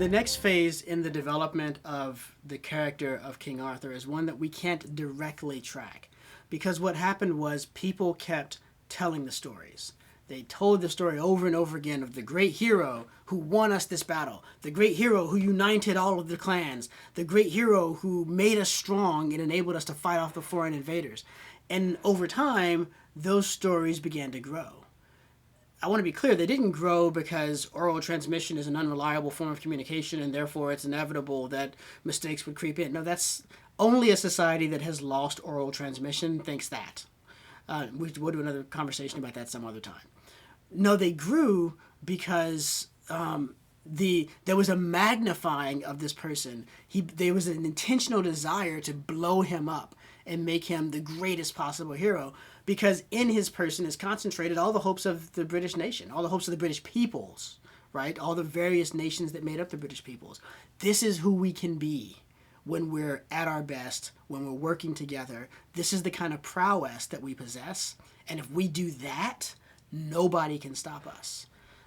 The next phase in the development of the character of King Arthur is one that we can't directly track. Because what happened was people kept telling the stories. They told the story over and over again of the great hero who won us this battle, the great hero who united all of the clans, the great hero who made us strong and enabled us to fight off the foreign invaders. And over time, those stories began to grow. I want to be clear, they didn't grow because oral transmission is an unreliable form of communication and therefore it's inevitable that mistakes would creep in. No, that's only a society that has lost oral transmission thinks that. We'll do another conversation about that some other time. No, they grew because there was a magnifying of this person. There was an intentional desire to blow him up and make him the greatest possible hero, because in his person is concentrated all the hopes of the British nation, all the hopes of the British peoples, right? All the various nations that made up the British peoples. This is who we can be when we're at our best, when we're working together. This is the kind of prowess that we possess. And if we do that, nobody can stop us.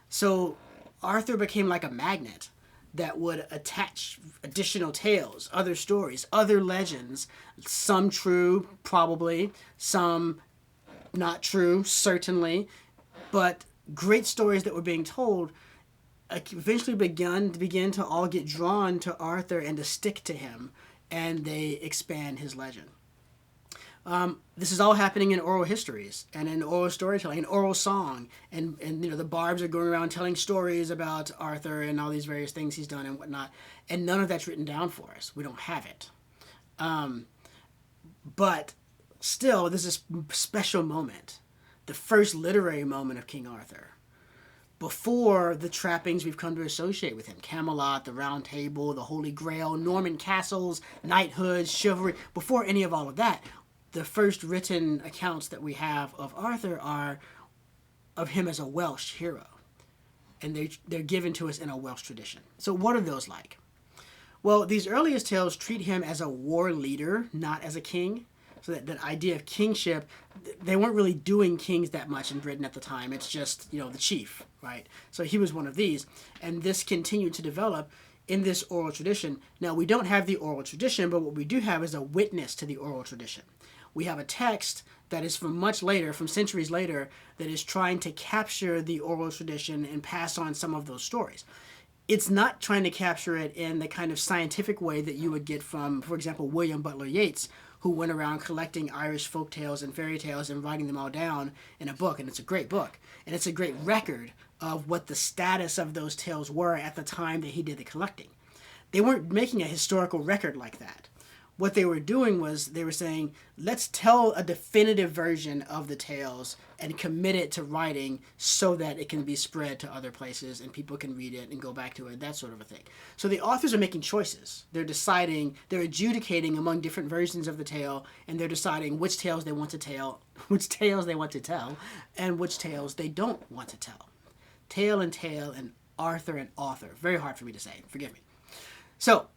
So Arthur became like a magnet that would attach additional tales, other stories, other legends, some true, probably, some not true, certainly, but great stories that were being told eventually begin to all get drawn to Arthur and to stick to him, and they expand his legend. This is all happening in oral histories and in oral storytelling, in oral song, and the barbs are going around telling stories about Arthur and all these various things he's done and whatnot, and none of that's written down for us. We don't have it. But still, this is a special moment, the first literary moment of King Arthur, before the trappings we've come to associate with him. Camelot, the Round Table, the Holy Grail, Norman castles, knighthood, chivalry. Before any of all of that, the first written accounts that we have of Arthur are of him as a Welsh hero. And they're given to us in a Welsh tradition. So what are those like? Well, these earliest tales treat him as a war leader, not as a king. So that idea of kingship, they weren't really doing kings that much in Britain at the time. It's just, the chief, right? So he was one of these. And this continued to develop in this oral tradition. Now, we don't have the oral tradition, but what we do have is a witness to the oral tradition. We have a text that is from much later, from centuries later, that is trying to capture the oral tradition and pass on some of those stories. It's not trying to capture it in the kind of scientific way that you would get from, for example, William Butler Yeats, who went around collecting Irish folk tales and fairy tales and writing them all down in a book. And it's a great book. And it's a great record of what the status of those tales were at the time that he did the collecting. They weren't making a historical record like that. What they were doing was they were saying, let's tell a definitive version of the tales and commit it to writing so that it can be spread to other places and people can read it and go back to it, that sort of a thing. So the authors are making choices. They're deciding, they're adjudicating among different versions of the tale, and they're deciding which tales they want to tell, and which tales they don't want to tell. Tale and Arthur and author. Very hard for me to say. Forgive me. So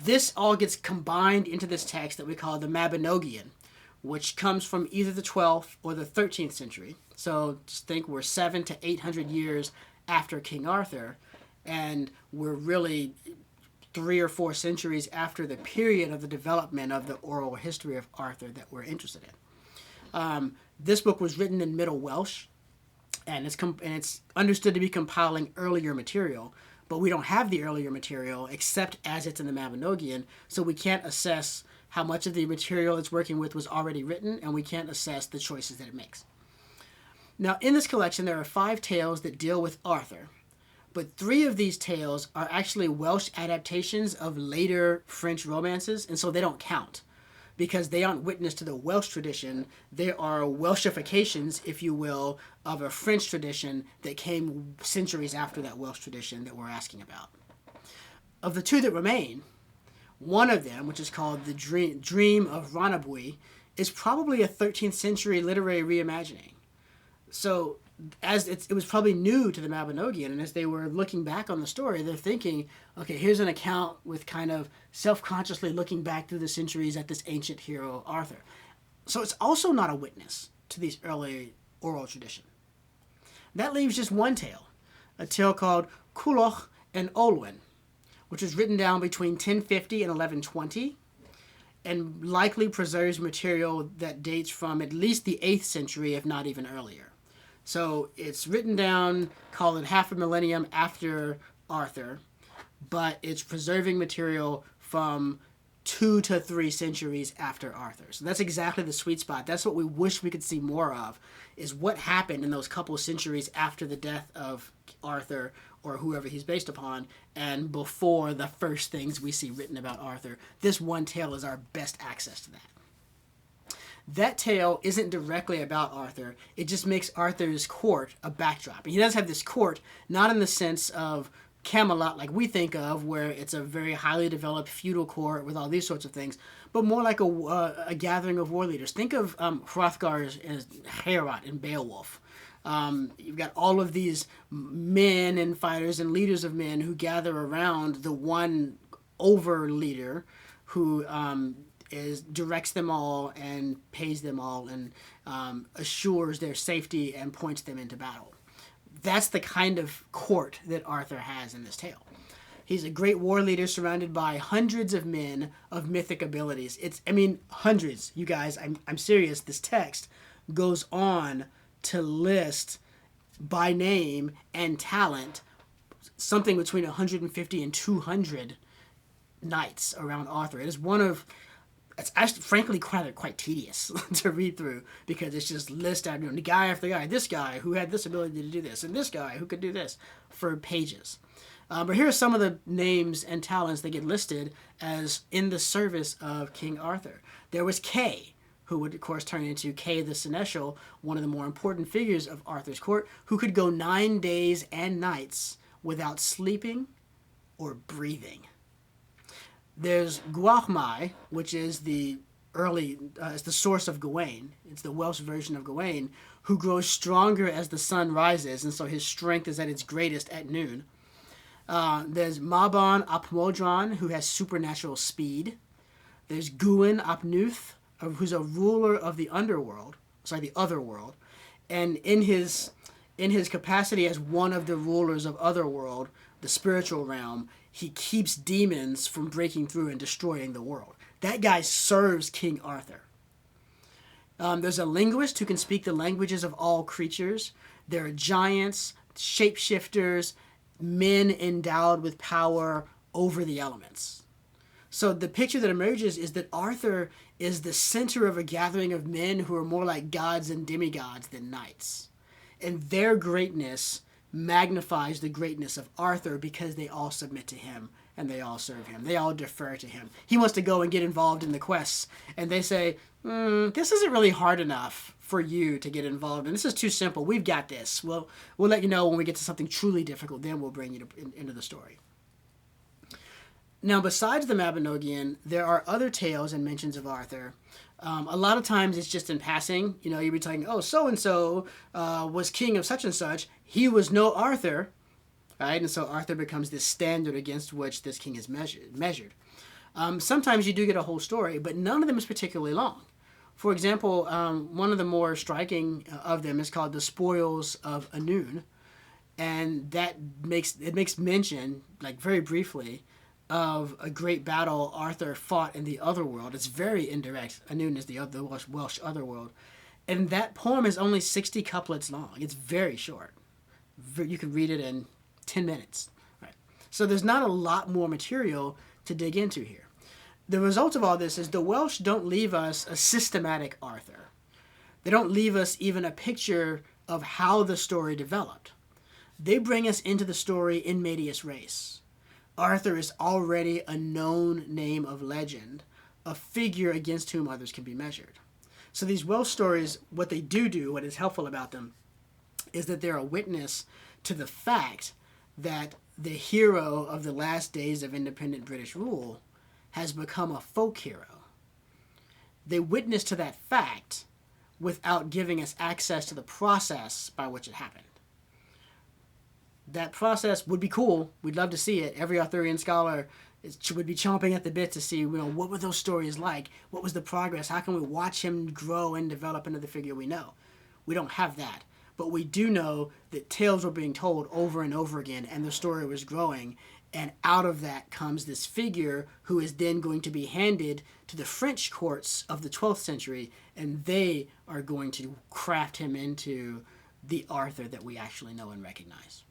this all gets combined into this text that we call the Mabinogion, which comes from either the 12th or the 13th century. So just think we're 700 to 800 years after King Arthur, and we're really 3 or 4 centuries after the period of the development of the oral history of Arthur that we're interested in. This book was written in Middle Welsh, and it's understood to be compiling earlier material, but we don't have the earlier material except as it's in the Mabinogion, so we can't assess how much of the material it's working with was already written, and we can't assess the choices that it makes. Now, in this collection, there are 5 tales that deal with Arthur, but 3 of these tales are actually Welsh adaptations of later French romances, and so they don't count, because they aren't witness to the Welsh tradition. They are Welshifications, if you will, of a French tradition that came centuries after that Welsh tradition that we're asking about. Of the 2 that remain, one of them, which is called The Dream of Rhonabwy, is probably a 13th century literary reimagining. So as it was probably new to the Mabinogion, and as they were looking back on the story, they're thinking, okay, here's an account with kind of self-consciously looking back through the centuries at this ancient hero, Arthur. So it's also not a witness to these early oral tradition. That leaves just one tale, a tale called Culhwch and Olwen, which was written down between 1050 and 1120, and likely preserves material that dates from at least the 8th century, if not even earlier. So it's written down, call it half a millennium after Arthur, but it's preserving material from 2 to 3 centuries after Arthur. So that's exactly the sweet spot. That's what we wish we could see more of, is what happened in those couple centuries after the death of Arthur or whoever he's based upon, and before the first things we see written about Arthur. This one tale is our best access to that. That tale isn't directly about Arthur. It just makes Arthur's court a backdrop. And he does have this court, not in the sense of Camelot like we think of, where it's a very highly developed feudal court with all these sorts of things, but more like a gathering of war leaders. Think of Hrothgar's and Heorot in Beowulf. You've got all of these men and fighters and leaders of men who gather around the one over leader who directs them all and pays them all and assures their safety and points them into battle. That's the kind of court that Arthur has in this tale. He's a great war leader surrounded by hundreds of men of mythic abilities. Hundreds, you guys. I'm serious. This text goes on to list by name and talent something between 150 and 200 knights around Arthur. It is it's actually, frankly, quite tedious to read through, because it's just list out, the guy after the guy, this guy who had this ability to do this, and this guy who could do this, for pages. But here are some of the names and talents that get listed as in the service of King Arthur. There was Kay, who would, of course, turn into Kay the Seneschal, one of the more important figures of Arthur's court, who could go 9 days and nights without sleeping or breathing. There's Gwalchmai, which is the source of Gawain. It's the Welsh version of Gawain, who grows stronger as the sun rises, and so his strength is at its greatest at noon. There's Mabon ap Modron, who has supernatural speed. There's Gwyn ap Nuth, who's a ruler of the otherworld, and in his capacity as one of the rulers of otherworld, the spiritual realm, he keeps demons from breaking through and destroying the world. That guy serves King Arthur. There's a linguist who can speak the languages of all creatures. There are giants, shapeshifters, men endowed with power over the elements. So the picture that emerges is that Arthur is the center of a gathering of men who are more like gods and demigods than knights. And their greatness magnifies the greatness of Arthur, because they all submit to him and they all serve him. They all defer to him. He wants to go and get involved in the quests, and they say, this isn't really hard enough for you to get involved in. This is too simple. We've got this. We'll let you know when we get to something truly difficult. Then we'll bring you into the story. Now, besides the Mabinogion, there are other tales and mentions of Arthur. A lot of times it's just in passing. You'll be talking, so-and-so was king of such and such. He was no Arthur, right? And so Arthur becomes this standard against which this king is measured. Sometimes you do get a whole story, but none of them is particularly long. For example, one of the more striking of them is called The Spoils of Anun, and that makes mention, like very briefly, of a great battle Arthur fought in the otherworld. It's very indirect. Anun is the Welsh otherworld. And that poem is only 60 couplets long. It's very short. You can read it in 10 minutes. Right. So there's not a lot more material to dig into here. The result of all this is the Welsh don't leave us a systematic Arthur. They don't leave us even a picture of how the story developed. They bring us into the story in medias res. Arthur is already a known name of legend, a figure against whom others can be measured. So these Welsh stories, what they do, what is helpful about them, is that they're a witness to the fact that the hero of the last days of independent British rule has become a folk hero. They witness to that fact without giving us access to the process by which it happened. That process would be cool. We'd love to see it. Every Arthurian scholar would be chomping at the bit to see, what were those stories like? What was the progress? How can we watch him grow and develop into the figure we know? We don't have that. But we do know that tales were being told over and over again, and the story was growing, And out of that comes this figure who is then going to be handed to the French courts of the 12th century, and they are going to craft him into the Arthur that we actually know and recognize.